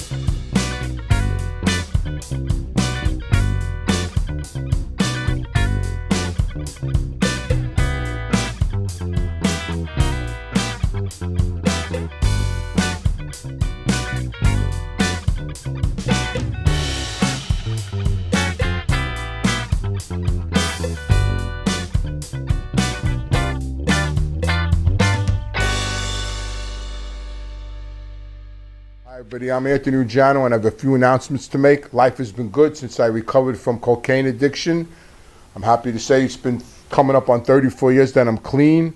Hi everybody, I'm Anthony Ruggiano and I have a few announcements to make. Life has been good since I recovered from cocaine addiction. I'm happy to say it's been coming up on 34 years that I'm clean.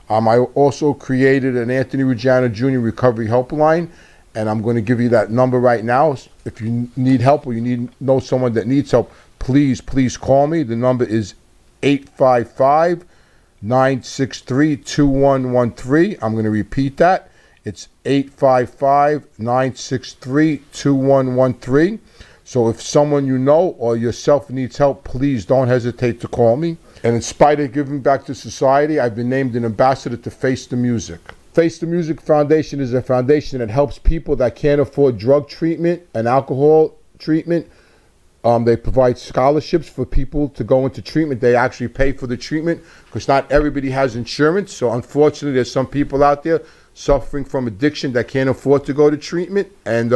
I also created an Anthony Ruggiano Jr. recovery helpline, and I'm going to give you that number right now. If you need help or you know someone that needs help, please call me. The number is 855-963-2113. I'm going to repeat that. It's 855-963-2113. So if someone you know or yourself needs help, please don't hesitate to call me. And in spite of giving back to society, I've been named an ambassador to Face the Music. Face the Music Foundation is a foundation that helps people that can't afford drug treatment and alcohol treatment. They provide scholarships for people to go into treatment. They actually pay for the treatment because not everybody has insurance. So unfortunately, there's some people out there suffering from addiction that can't afford to go to treatment. And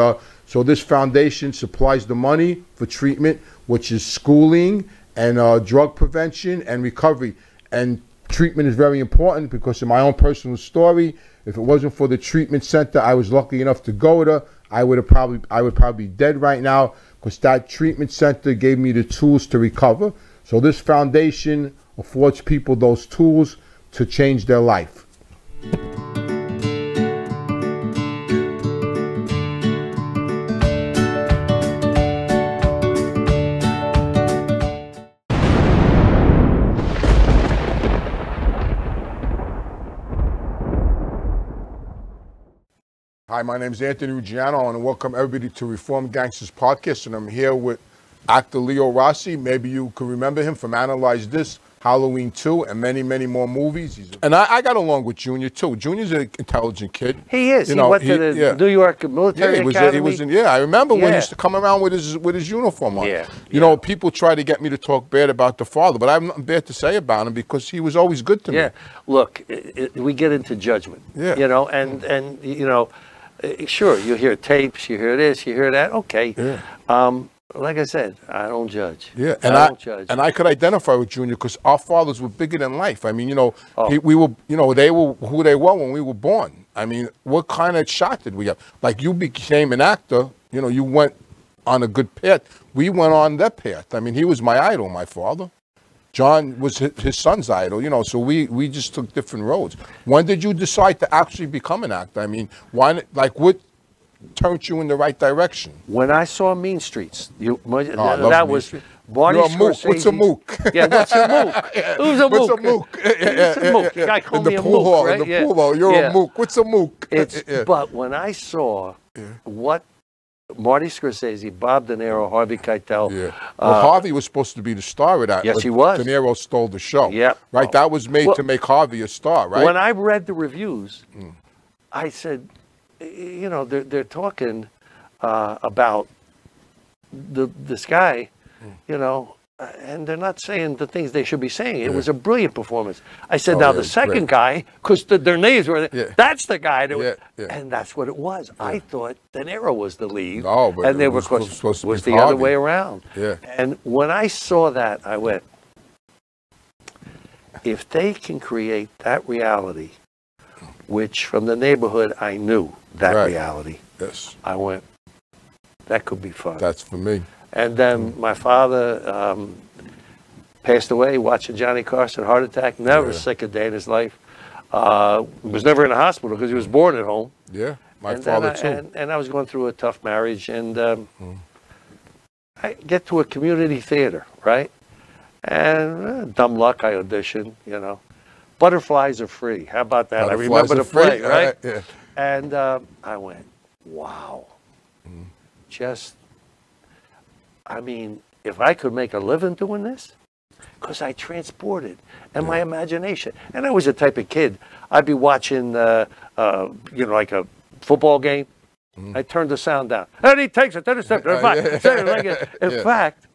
so this foundation supplies the money for treatment, which is schooling and drug prevention and recovery. And treatment is very important because in my own personal story, if it wasn't for the treatment center I was lucky enough to go to, I would probably be dead right now, because that treatment center gave me the tools to recover. So this foundation affords people those tools to change their life. Hi, my name is Anthony Ruggiano. I want to welcome everybody to Reform Gangsters podcast, and I'm here with actor Leo Rossi. Maybe you can remember him from Analyze This, Halloween 2, and many more movies. And I got along with Junior too. Junior's an intelligent kid. He is. He went to the New York Military Academy. I remember when he used to come around with his uniform on. You know, people try to get me to talk bad about the father, but I have nothing bad to say about him because he was always good to me. Look, we get into judgment. You know, and you know, sure, you hear tapes, you hear this, you hear that. Okay. Like I said, I don't judge. And I don't judge. And I could identify with Junior because our fathers were bigger than life. I mean, you know, we were, you know, they were who they were when we were born. I mean, what kind of shot did we have? Like, you became an actor, you know, you went on a good path. We went on that path. I mean, he was my idol, my father. John was his son's idol, you know, so we just took different roads. When did you decide to actually become an actor? I mean, why, like, what turned you in the right direction? When I saw Mean Streets, that was Marty Scorsese. What's a mook? Yeah, what's a mook? Who's a mook? What's a mook? What's a mook? The guy called me a mook, right? In the pool hall, you're a mook. What's a mook? But when I saw what Marty Scorsese, Bob De Niro, Harvey Keitel. Well, Harvey was supposed to be the star of that. Yes, he was. De Niro stole the show. Right, that was made to make Harvey a star, right? When I read the reviews, I said, you know, they're talking about this guy, you know, and they're not saying the things they should be saying. It was a brilliant performance. I said, now the second guy, because their names were, that's the guy. That and that's what it was. I thought De Niro was the lead, and they were supposed to be the other way around. And when I saw that, I went, if they can create that reality, which from the neighborhood I knew that reality, I went, that could be fun. That's for me. And then my father passed away watching Johnny Carson, heart attack, never sick a day in his life. Was never in a hospital because he was born at home. My father too. And I was going through a tough marriage, and I get to a community theater, right? And dumb luck, I auditioned, you know. Butterflies are free. How about that? I remember the play, right? And I went, wow. Just, I mean, if I could make a living doing this, because I transported and my imagination. And I was the type of kid, I'd be watching, you know, like a football game, I turned the sound down. And he takes it to the step. In fact,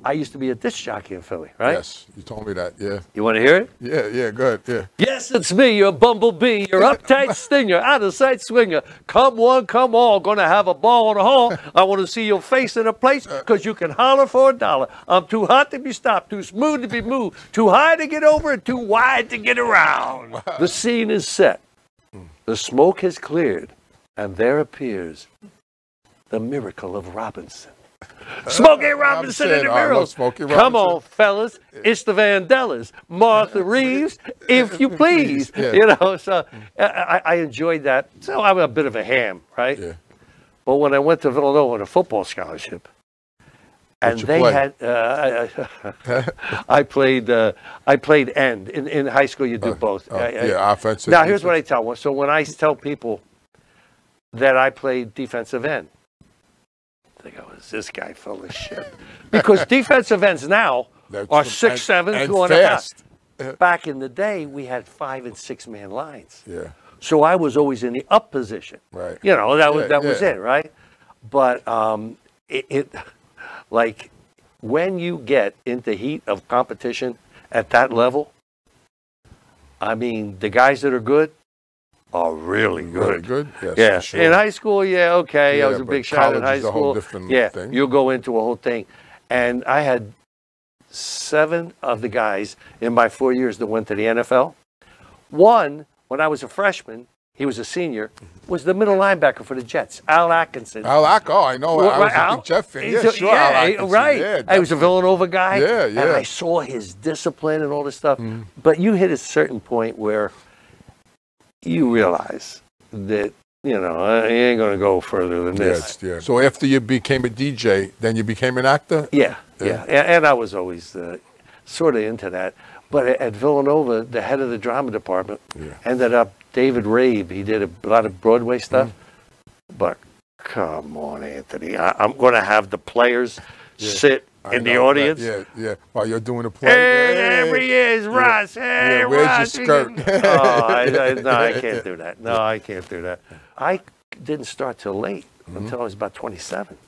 I used to be a disc jockey in Philly, right? Yes, you told me that, yeah. You want to hear it? Yeah, good, yeah. Yes, it's me, your bumblebee, your uptight stinger, out-of-sight swinger. Come one, come all, gonna have a ball in the hall. I want to see your face in a place, because you can holler for $1. I'm too hot to be stopped, too smooth to be moved, too high to get over, and too wide to get around. Wow. The scene is set. The smoke has cleared, and there appears the miracle of Robinson. Smokey Robinson in the mirror. Come on, fellas. It's the Vandellas. Martha Reeves, if you please. Yeah. You know, so I enjoyed that. So I'm a bit of a ham, right? Yeah. But when I went to Villanova on a football scholarship, and they had, I played end. In high school, you do both. Yeah, offensive. Now, here's what I tell them. So when I tell people that I played defensive end, they go, is this guy full of shit? Because defensive ends now are 6'7", 200 Back in the day, we had 5- and 6-man lines. Yeah. So I was always in the up position. Right. You know, that was it, right? But like when you get into heat of competition at that level, I mean, the guys that are good are really good. Very good, yes. Yeah. Sure. In high school, yeah, okay. I was a big shot in high school. A whole different thing. You'll go into a whole thing. And I had 7 of the guys in my 4 years that went to the NFL. One, when I was a freshman, he was a senior, was the middle linebacker for the Jets, Al Atkinson. I know. I was a big Jet fan. Yeah, sure. Yeah, right. Yeah, I was a Villanova guy. Yeah, yeah. And I saw his discipline and all this stuff. But you hit a certain point where you realize that, you know, you ain't going to go further than this. Yeah. So after you became a DJ, then you became an actor? Yeah. And I was always sort of into that. But at Villanova, the head of the drama department ended up David Rave. He did a lot of Broadway stuff. But come on, Anthony. I'm going to have the players sit in the audience. Yeah. While you're doing a play. Hey, there he is, Ross. Hey, where's Ross, your skirt? No, I can't do that. No, I can't do that. I didn't start till late, until I was about 27.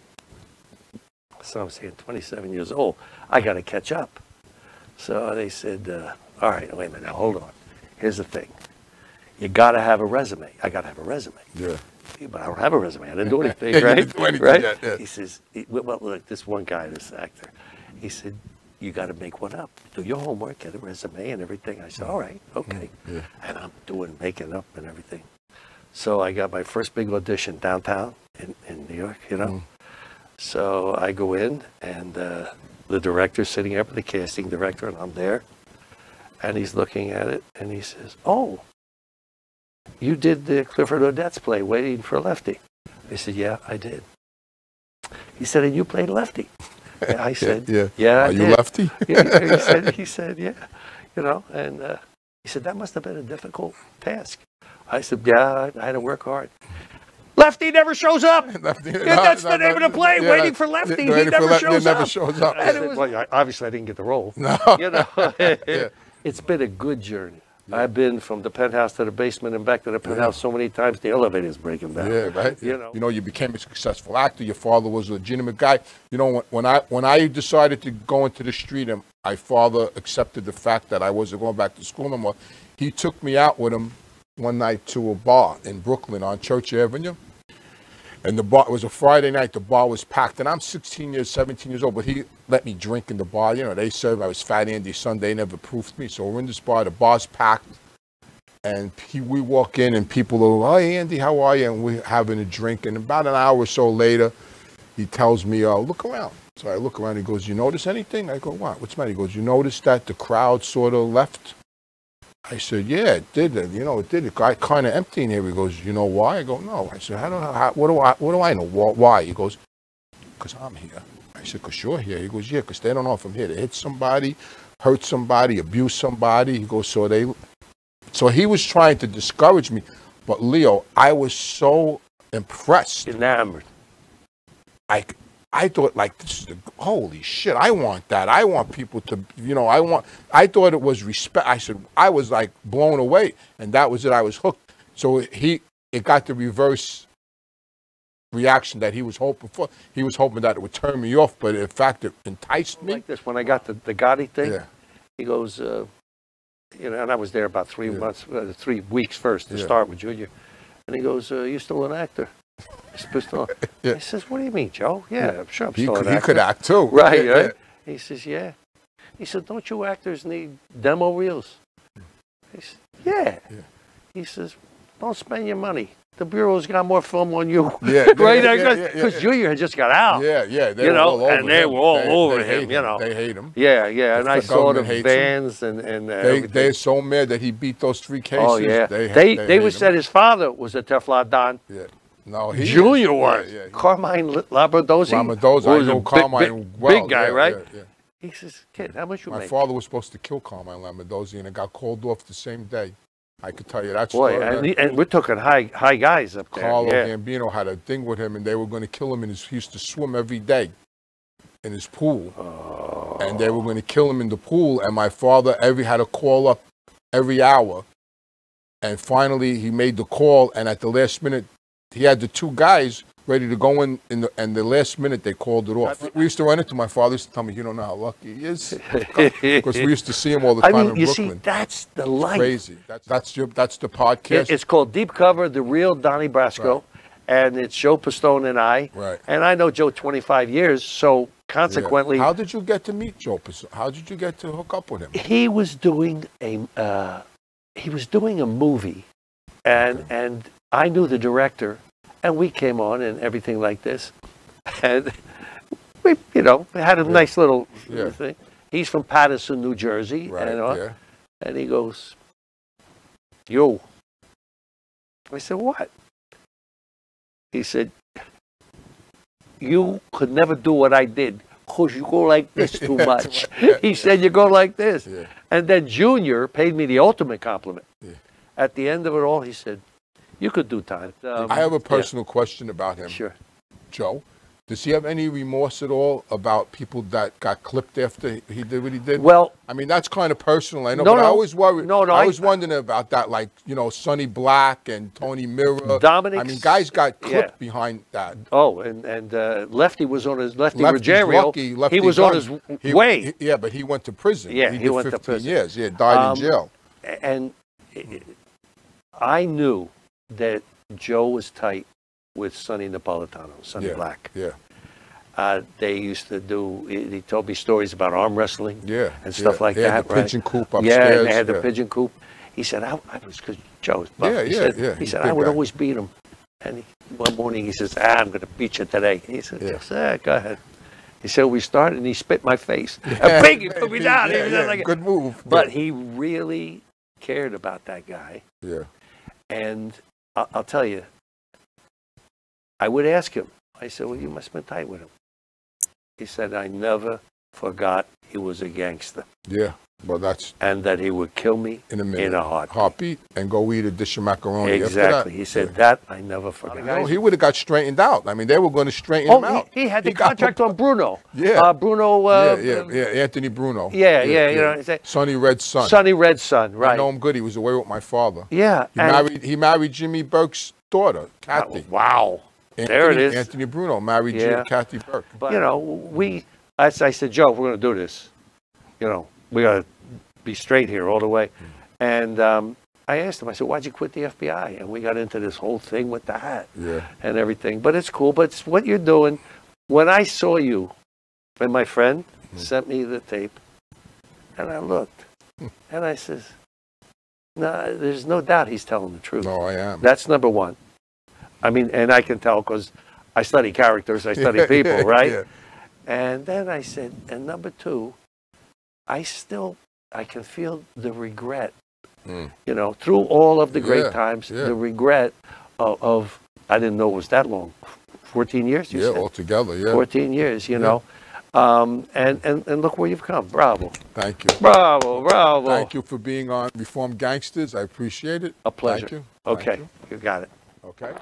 So I'm saying 27 years old. I got to catch up. So they said, all right, wait a minute, now hold on. Here's the thing. You got to have a resume. I got to have a resume. Yeah. But I don't have a resume. I didn't do anything, right? You didn't do anything right? Yet, yeah. He says, well, look, this one guy, this actor, he said, you got to make one up. Do your homework, get a resume and everything. I said, all right, okay. Yeah. And I'm making up and everything. So I got my first big audition downtown in New York, you know. So I go in, and the director's sitting up, the casting director, and I'm there. And he's looking at it, and he says, oh, you did the Clifford Odets play, Waiting for Lefty. I said, yeah, I did. He said, and you played Lefty. And I said, yeah, Are you lefty? he said, yeah. You know, and he said, that must have been a difficult task. I said, yeah, I had to work hard. Lefty never shows up. That's the name of the play, Waiting for Lefty. He never shows up. I said, well, obviously, I didn't get the role. No. You know, it's been a good journey. I've been from the penthouse to the basement and back to the penthouse so many times, the elevator's breaking down. Yeah, right. You know, you became a successful actor. Your father was a legitimate guy. You know, when I decided to go into the street, and my father accepted the fact that I wasn't going back to school no more, he took me out with him one night to a bar in Brooklyn on Church Avenue. And the bar, it was a Friday night, the bar was packed. And I'm 17 years old, but he let me drink in the bar. You know, they served, I was Fat Andy's son, they never proofed me. So we're in this bar, the bar's packed. And we walk in and people are, oh, hey, Andy, how are you? And we're having a drink. And about an hour or so later, he tells me, look around. So I look around, he goes, you notice anything? I go, what? What's the matter? He goes, you notice that the crowd sort of left? I said, yeah, it did. You know, it did. It got kind of empty in here. He goes, you know why? I go, no. I said, what do I know? Why? He goes, because I'm here. I said, because you're here. He goes, yeah, because they don't know if I'm here to hit somebody, hurt somebody, abuse somebody. He goes, so he was trying to discourage me. But Leo, I was so impressed. Enamored. I thought, like, this is holy shit, I want that. I want people to, you know, I thought it was respect. I said, I was like blown away, and that was it. I was hooked. So it got the reverse reaction that he was hoping for. He was hoping that it would turn me off, but in fact, it enticed me. Like this, when I got the Gotti thing, Yeah. he goes, you know, and I was there about 3 months, 3 weeks first to start with Junior. And he goes, you still an actor? It's Pistone. Yeah. He says, what do you mean, Joe? Yeah, I'm sure I'm still an actor. He could act too. Right, right? He says, yeah. He said, don't you actors need demo reels? He said, yeah. He says, don't spend your money. The Bureau's got more film on you. Yeah, right? Because Junior had just got out. Yeah, yeah. They were all over him. They were all over him, you know. They hate him. Yeah, yeah. And I saw the vans and they're so mad that he beat those 3 cases. Oh, yeah. They said his father was a Teflon Don. Yeah. No, Junior was. Yeah. Carmine Labradozzi. I know Carmine well. Big guy, right? Yeah. He says, kid, how much you make? My father was supposed to kill Carmine Labradozzi, and it got called off the same day. I could tell you that story. Boy, and we're talking high guys up there. Carlo Gambino had a thing with him, and they were going to kill him. He used to swim every day in his pool, and they were going to kill him in the pool. And my father had to call up every hour, and finally he made the call. And at the last minute, he had the 2 guys ready to go in and the last minute they called it off. We used to run into my father. Used to tell me, you don't know how lucky he is, because we used to see him all the time in Brooklyn. You see, that's the life. Crazy. That's the podcast. It's called Deep Cover, the real Donnie Brasco, and it's Joe Pistone and I. Right. And I know Joe 25 years, so consequently. How did you get to meet Joe Pistone? How did you get to hook up with him? He was doing a movie, and I knew the director. And we came on and everything like this. And we, you know, had a nice little thing. He's from Paterson, New Jersey. Right, and he goes, yo. I said, what? He said, you could never do what I did because you go like this too much. He said, you go like this. Yeah. And then Junior paid me the ultimate compliment. Yeah. At the end of it all, he said, you could do time. I have a personal question about him. Sure. Joe, does he have any remorse at all about people that got clipped after he did what he did? Well, I mean, that's kind of personal, I know, but I always worry. I was wondering about that, like, you know, Sonny Black and Tony Mirror. Dominic. I mean, guys got clipped behind that. Oh, and Lefty was on his Ruggiano. He was on his way. Yeah, but he went to prison. Yeah, he went to prison. 15 years. Yeah, died in jail. And I knew that Joe was tight with Sonny Napolitano, Sonny Black. Yeah. They used to do, he told me stories about arm wrestling and stuff like they that. Had the pigeon coop upstairs. Yeah, and they had the pigeon coop. He said, I was, because Joe was buff. He said, I would always beat him. And one morning he says, I'm going to beat you today. He said, go ahead. He said, we started, and he spit my face. A pig, he put me down. Like good move. But he really cared about that guy. Yeah. And I'll tell you, I would ask him. I said, well, you must have been tight with him. He said, I never forgot he was a gangster. Yeah, well, that's... And that he would kill me in a heartbeat. And go eat a dish of macaroni. Exactly. He said, that I never forgot. No, he would have got straightened out. I mean, they were going to straighten him out. He had the contract on Bruno. Yeah. Bruno... Anthony Bruno. Yeah, you know. Sonny Red's son. Sonny Red's son, right. I know him good. He was away with my father. Yeah. He married Jimmy Burke's daughter, Kathy. Wow. There it is. Anthony Bruno married Kathy Burke. But, you know, I said, Joe, we're going to do this. You know, we got to be straight here all the way. And I asked him, I said, why'd you quit the FBI? And we got into this whole thing with the hat and everything. But it's cool. But it's what you're doing. When I saw you, and my friend sent me the tape, and I looked, and I says, no, there's no doubt he's telling the truth. No, I am. That's number one. I mean, and I can tell because I study characters, I study people, right? Yeah. And then I said, and number two, I can feel the regret, you know, through all of the great times, the regret of, I didn't know it was that long, 14 years, you said? Altogether, 14 years, you know. And look where you've come. Bravo. Thank you. Bravo, bravo. Thank you for being on Reformed Gangsters. I appreciate it. A pleasure. Thank you. Okay, Thank you. You got it. Okay.